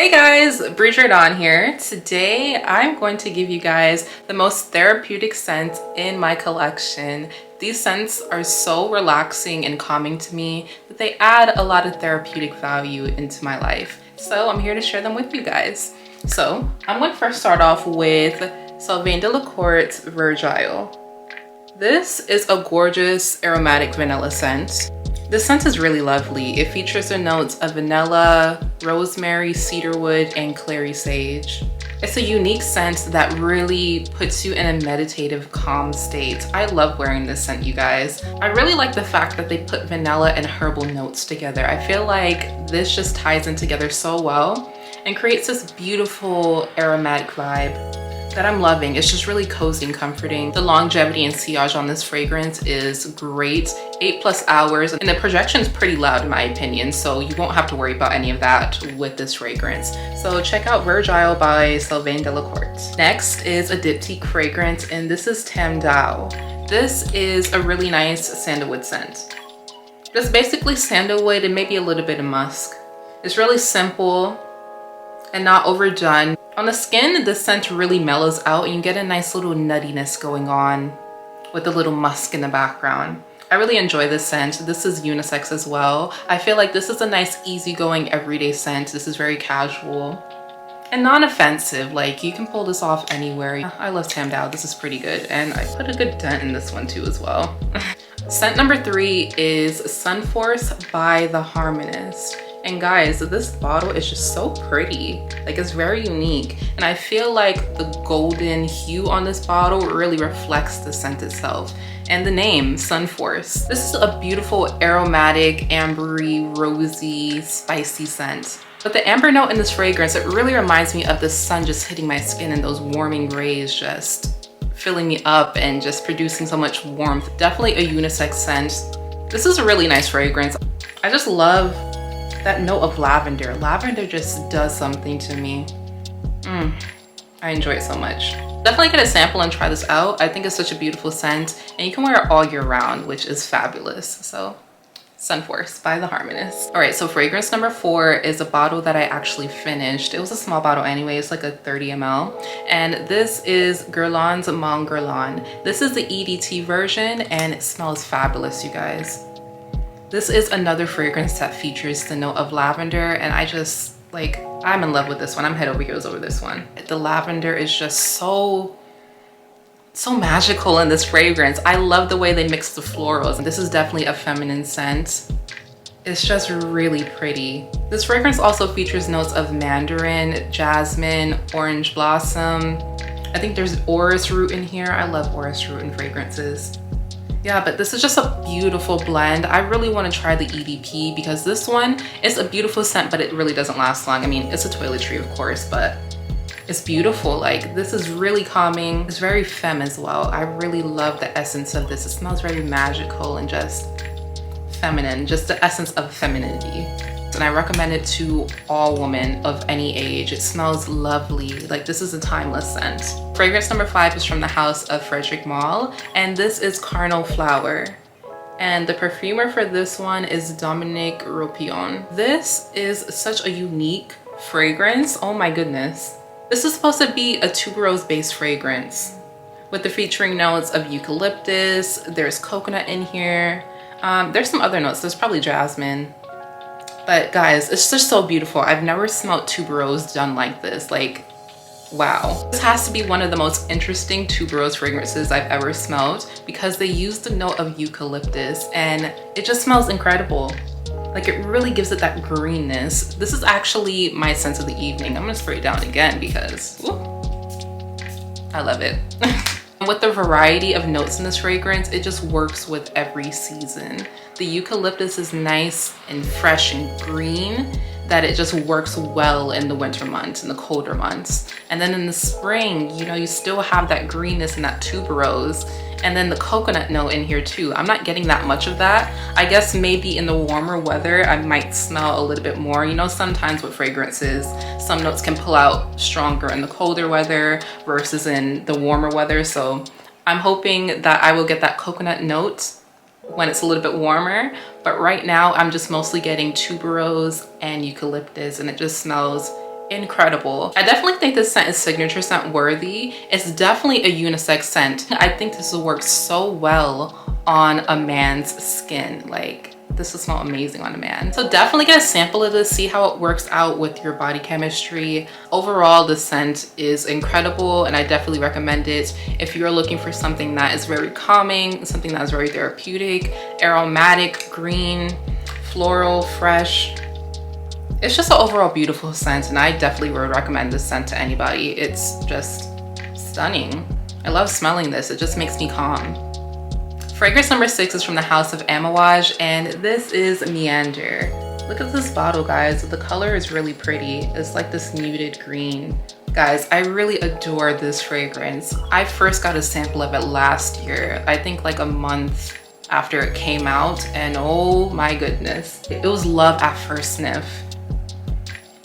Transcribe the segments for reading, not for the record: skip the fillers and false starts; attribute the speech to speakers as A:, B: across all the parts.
A: Hey guys, brianadeanss here. Today I'm going to give you guys the most therapeutic scents in my collection. These scents are so relaxing and calming to me that they add a lot of therapeutic value into my life. So I'm here to share them with you guys. So I'm going to first start off with Sylvaine Delacourte's Virgil. This is a gorgeous aromatic vanilla scent. This scent is really lovely. It features the notes of vanilla, rosemary, cedarwood, and clary sage. It's a unique scent that really puts you in a meditative, calm state. I love wearing this scent, you guys. I really like the fact that they put vanilla and herbal notes together. I feel like this just ties in together so well and creates this beautiful aromatic vibe that I'm loving. It's just really cozy and comforting. The longevity and sillage on this fragrance is great, 8+ hours, and the projection is pretty loud in my opinion, so you won't have to worry about any of that with this fragrance. So check out Virgil by Sylvaine Delacourte. Next is a Diptyque fragrance, and this is Tam Dao. This is a really nice sandalwood scent. Just basically sandalwood and maybe a little bit of musk. It's really simple and not overdone. On the skin, the scent really mellows out and you get a nice little nuttiness going on with a little musk in the background. I really enjoy this scent. This is unisex as well. I feel like this is a nice, easygoing, everyday scent. This is very casual and non-offensive. Like, you can pull this off anywhere. I love Tam Dao. This is pretty good. And I put a good dent in this one too as well. Scent number 3 is Sunforce by the Harmonist. And guys, this bottle is just so pretty. Like, it's very unique. And I feel like the golden hue on this bottle really reflects the scent itself. And the name, Sunforce. This is a beautiful aromatic, ambery, rosy, spicy scent. But the amber note in this fragrance, it really reminds me of the sun just hitting my skin and those warming rays just filling me up and just producing so much warmth. Definitely a unisex scent. This is a really nice fragrance. I just love that note of lavender. Lavender just does something to me. I enjoy it so much. Definitely get a sample and try this out. I think it's such a beautiful scent and you can wear it all year round, which is fabulous. So Sunforce by the Harmonist. All right, so fragrance number 4 is a bottle that I actually finished. It was a small bottle anyway, it's like a 30 ml. And this is Guerlain's Mon Guerlain. This is the EDT version and it smells fabulous, you guys. This is another fragrance that features the note of lavender and I just, like, I'm in love with this one. I'm head over heels over this one. The lavender is just so magical in this fragrance. I love the way they mix the florals. This is definitely a feminine scent. It's just really pretty. This fragrance also features notes of mandarin, jasmine, orange blossom. I think there's orris root in here. I love orris root in fragrances. Yeah, but this is just a beautiful blend. I really want to try the EDP because this one is a beautiful scent, but it really doesn't last long. I mean, it's a toiletry, of course, but it's beautiful. Like, this is really calming. It's very femme as well. I really love the essence of this. It smells very magical and just feminine, just the essence of femininity. And I recommend it to all women of any age. It smells lovely. Like, this is a timeless scent. Fragrance number 5 is from the house of Frédéric Malle, and this is Carnal Flower. And the perfumer for this one is Dominique Ropion. This is such a unique fragrance. Oh my goodness. This is supposed to be a tuberose based fragrance with the featuring notes of eucalyptus. There's coconut in here. There's some other notes. There's probably jasmine. But guys, it's just so beautiful. I've never smelled tuberose done like this. Like, wow. This has to be one of the most interesting tuberose fragrances I've ever smelled because they use the note of eucalyptus and it just smells incredible. Like, it really gives it that greenness. This is actually my scent of the evening. I'm gonna spray it down again because woo, I love it. With the variety of notes in this fragrance, it just works with every season. The eucalyptus is nice and fresh and green, that it just works well in the winter months and the colder months. And then in the spring, you know, you still have that greenness and that tuberose. And then the coconut note in here too. I'm not getting that much of that. I guess maybe in the warmer weather, I might smell a little bit more. You know, sometimes with fragrances, some notes can pull out stronger in the colder weather versus in the warmer weather. So I'm hoping that I will get that coconut note when it's a little bit warmer. But right now, I'm just mostly getting tuberose and eucalyptus, and it just smells incredible. I definitely think this scent is signature scent worthy. It's definitely a unisex scent. I think this will work so well on a man's skin. Like, this will smell amazing on a man. So definitely get a sample of this, see how it works out with your body chemistry. Overall, the scent is incredible and I definitely recommend it if you're looking for something that is very calming, something that is very therapeutic, aromatic, green, floral, fresh. It's just an overall beautiful scent and I definitely would recommend this scent to anybody. It's just stunning. I love smelling this. It just makes me calm. Fragrance number 6 is from the house of Amiwage and this is Meander. Look at this bottle, guys. The color is really pretty. It's like this muted green. Guys, I really adore this fragrance. I first got a sample of it last year. I think like a month after it came out, and oh my goodness. It was love at first sniff.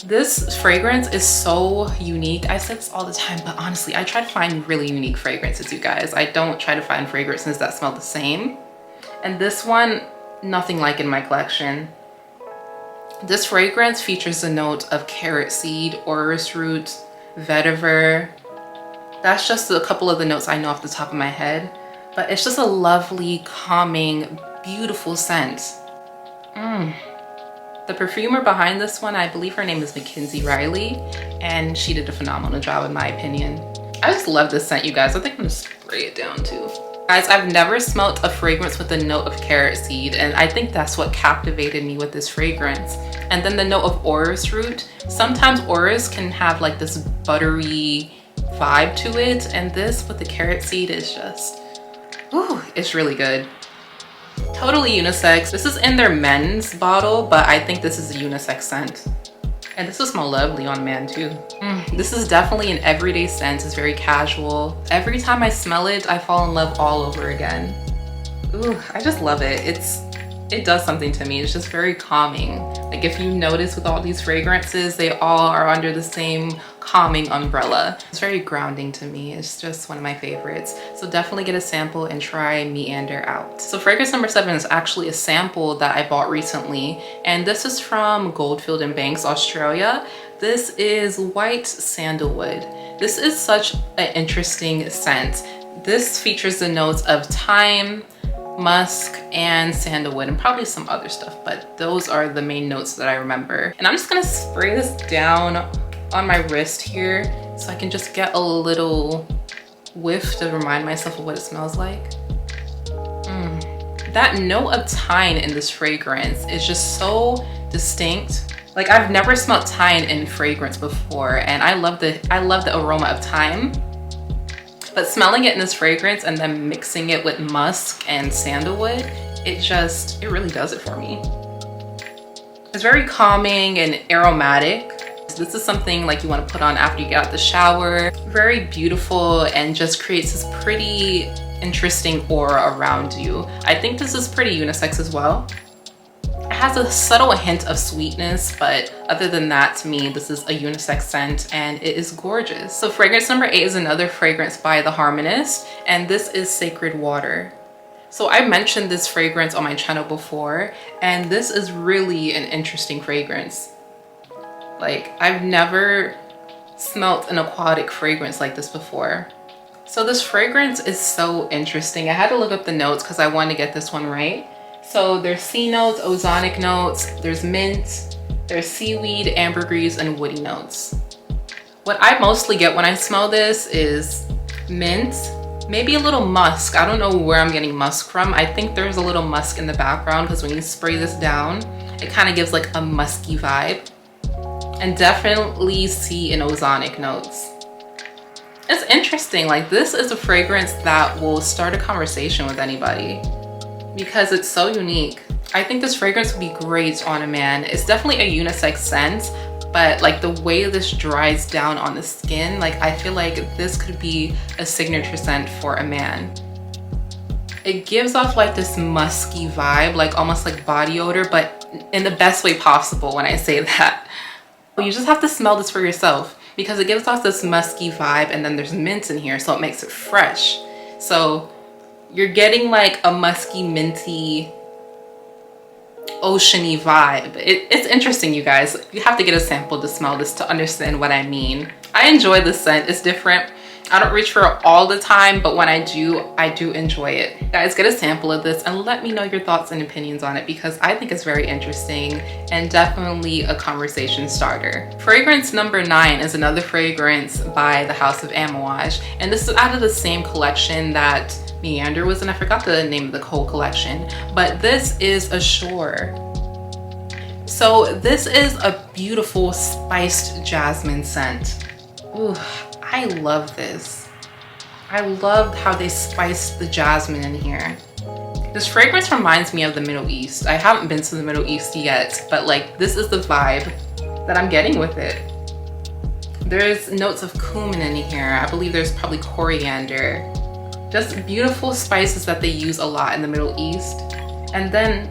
A: This fragrance is so unique. I say this all the time, but honestly, I try to find really unique fragrances, you guys. I don't try to find fragrances that smell the same. And this one, nothing like in my collection. This fragrance features a note of carrot seed, orris root, vetiver. That's just a couple of the notes I know off the top of my head. But it's just a lovely, calming, beautiful scent. The perfumer behind this one, I believe her name is Mackenzie Riley, and she did a phenomenal job in my opinion. I just love this scent, you guys. I think I'm gonna spray it down too. Guys, I've never smelled a fragrance with a note of carrot seed, and I think that's what captivated me with this fragrance. And then the note of orris root. Sometimes orris can have like this buttery vibe to it, and this with the carrot seed is just, ooh, it's really good. Totally unisex. This is in their men's bottle, but I think this is a unisex scent. And this will smell lovely on man too. This is definitely an everyday scent. It's very casual. Every time I smell it, I fall in love all over again. Ooh, I just love it. It does something to me. It's just very calming. Like if you notice with all these fragrances, they all are under the same calming umbrella. It's very grounding to me. It's just one of my favorites. So definitely get a sample and try Meander out. So fragrance number 7 is actually a sample that I bought recently. And this is from Goldfield and Banks, Australia. This is white sandalwood. This is such an interesting scent. This features the notes of thyme, musk, and sandalwood, and probably some other stuff, but those are the main notes that I remember. And I'm just gonna spray this down on my wrist here so I can just get a little whiff to remind myself of what it smells like. That note of thyme in this fragrance is just so distinct. Like I've never smelled thyme in fragrance before, and I love the aroma of thyme. But smelling it in this fragrance and then mixing it with musk and sandalwood, it really does it for me. It's very calming and aromatic. This is something like you want to put on after you get out the shower. Very beautiful and just creates this pretty interesting aura around you. I think this is pretty unisex as well. It has a subtle hint of sweetness, but other than that, to me, this is a unisex scent and it is gorgeous. So fragrance number 8 is another fragrance by the Harmonist, and this is Sacred Water. So I mentioned this fragrance on my channel before, and this is really an interesting fragrance. Like I've never smelt an aquatic fragrance like this before. So this fragrance is so interesting. I had to look up the notes because I wanted to get this one right. So there's sea notes, ozonic notes, there's mint, there's seaweed, ambergris, and woody notes. What I mostly get when I smell this is mint, maybe a little musk. I don't know where I'm getting musk from. I think there's a little musk in the background because when you spray this down, it kind of gives like a musky vibe. And definitely sea and ozonic notes. It's interesting, like this is a fragrance that will start a conversation with anybody because it's so unique. I think this fragrance would be great on a man. It's definitely a unisex scent, but like the way this dries down on the skin, like I feel like this could be a signature scent for a man. It gives off like this musky vibe, like almost like body odor, but in the best way possible when I say that. You just have to smell this for yourself because it gives off this musky vibe, and then there's mint in here, so it makes it fresh. So you're getting like a musky, minty oceany vibe. It's interesting, you guys. You have to get a sample to smell this to understand what I mean. I enjoy this scent. It's different. I don't reach for it all the time, but when I do enjoy it. Guys, get a sample of this and let me know your thoughts and opinions on it, because I think it's very interesting and definitely a conversation starter. Fragrance number 9 is another fragrance by the House of Amouage, and this is out of the same collection that Meander was in. I forgot the name of the whole collection, but this is Ashore. So this is a beautiful spiced jasmine scent. Ooh, I love this. I love how they spiced the jasmine in here. This fragrance reminds me of the Middle East. I haven't been to the Middle East yet, but like this is the vibe that I'm getting with it. There's notes of cumin in here. I believe there's probably coriander. Just beautiful spices that they use a lot in the Middle East. And then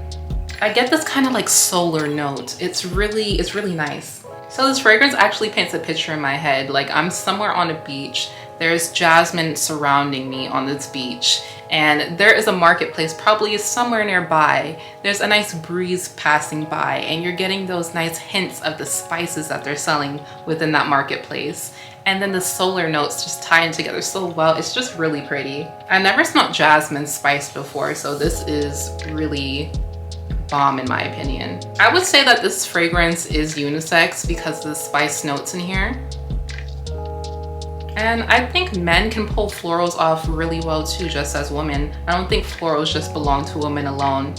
A: I get this kind of like solar note. It's really nice. So this fragrance actually paints a picture in my head. Like I'm somewhere on a beach. There's jasmine surrounding me on this beach, and there is a marketplace probably somewhere nearby. There's a nice breeze passing by, and you're getting those nice hints of the spices that they're selling within that marketplace. And then the solar notes just tie in together so well. It's just really pretty. I never smelled jasmine spiced before, so this is really bomb in my opinion. I would say that this fragrance is unisex because of the spice notes in here. And I think men can pull florals off really well too, just as women. I don't think florals just belong to women alone.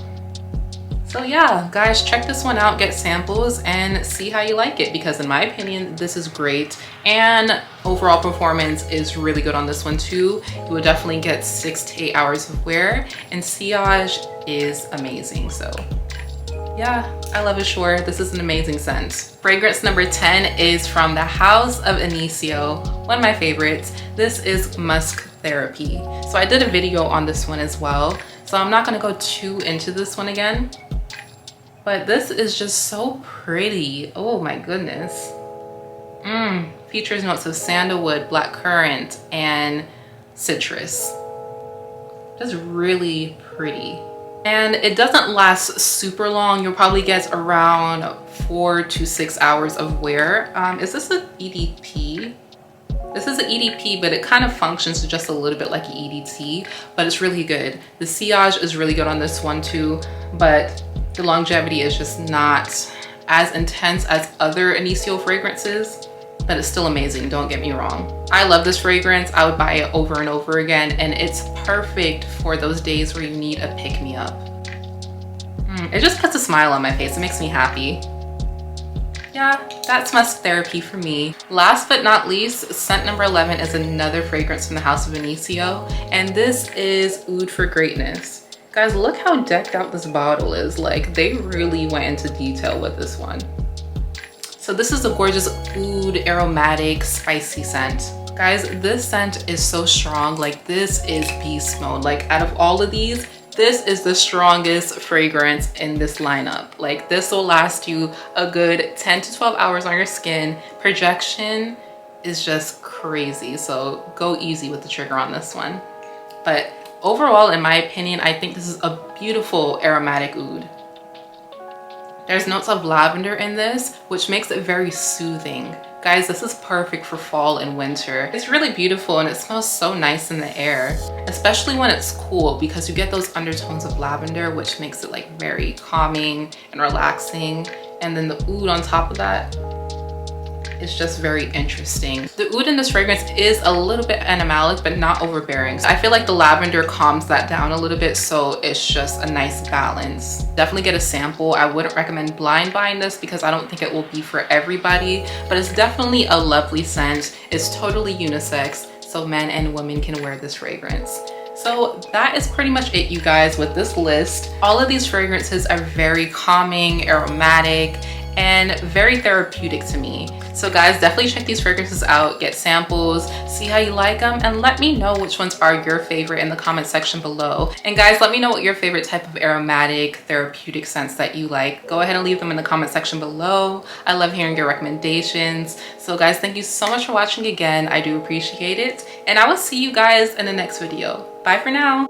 A: So yeah, guys, check this one out, get samples and see how you like it, because in my opinion, this is great. And overall performance is really good on this one too. You will definitely get 6 to 8 hours of wear, and sillage is amazing. So yeah, I love Ashore. This is an amazing scent. Fragrance number 10 is from the House of Initio, one of my favorites. This is Musk Therapy. So I did a video on this one as well, so I'm not gonna go too into this one again. But this is just so pretty. Oh my goodness. Features notes of sandalwood, blackcurrant, and citrus. Just really pretty. And it doesn't last super long. You'll probably get around 4 to 6 hours of wear. Is this an EDP? This is an EDP, but it kind of functions just a little bit like an EDT, but it's really good. The sillage is really good on this one too, but the longevity is just not as intense as other Initio fragrances, but it's still amazing, don't get me wrong. I love this fragrance. I would buy it over and over again, and it's perfect for those days where you need a pick-me-up. It just puts a smile on my face. It makes me happy. Yeah, that's Musk Therapy for me. Last but not least, scent number 11 is another fragrance from the House of Initio, and this is Oud for Greatness. Guys, look how decked out this bottle is. Like, they really went into detail with this one. So this is a gorgeous oud aromatic spicy scent. Guys, this scent is so strong. Like, this is beast mode. Like, out of all of these, this is the strongest fragrance in this lineup. Like, this will last you a good 10 to 12 hours on your skin. Projection is just crazy. So go easy with the trigger on this one. But overall, in my opinion, I think this is a beautiful aromatic oud. There's notes of lavender in this, which makes it very soothing. Guys, this is perfect for fall and winter. It's really beautiful and it smells so nice in the air, especially when it's cool, because you get those undertones of lavender, which makes it like very calming and relaxing. And then the oud on top of that, it's just very interesting. The oud in this fragrance is a little bit animalic, but not overbearing. So I feel like the lavender calms that down a little bit, so it's just a nice balance. Definitely get a sample. I wouldn't recommend blind buying this because I don't think it will be for everybody, but it's definitely a lovely scent. It's totally unisex, so men and women can wear this fragrance. So that is pretty much it, you guys, with this list. All of these fragrances are very calming, aromatic, and very therapeutic to me. So guys, definitely check these fragrances out, get samples, see how you like them, and let me know which ones are your favorite in the comment section below. And guys, let me know what your favorite type of aromatic therapeutic scents that you like. Go ahead and leave them in the comment section below. I love hearing your recommendations. So guys, thank you so much for watching again. I do appreciate it. And I will see you guys in the next video. Bye for now.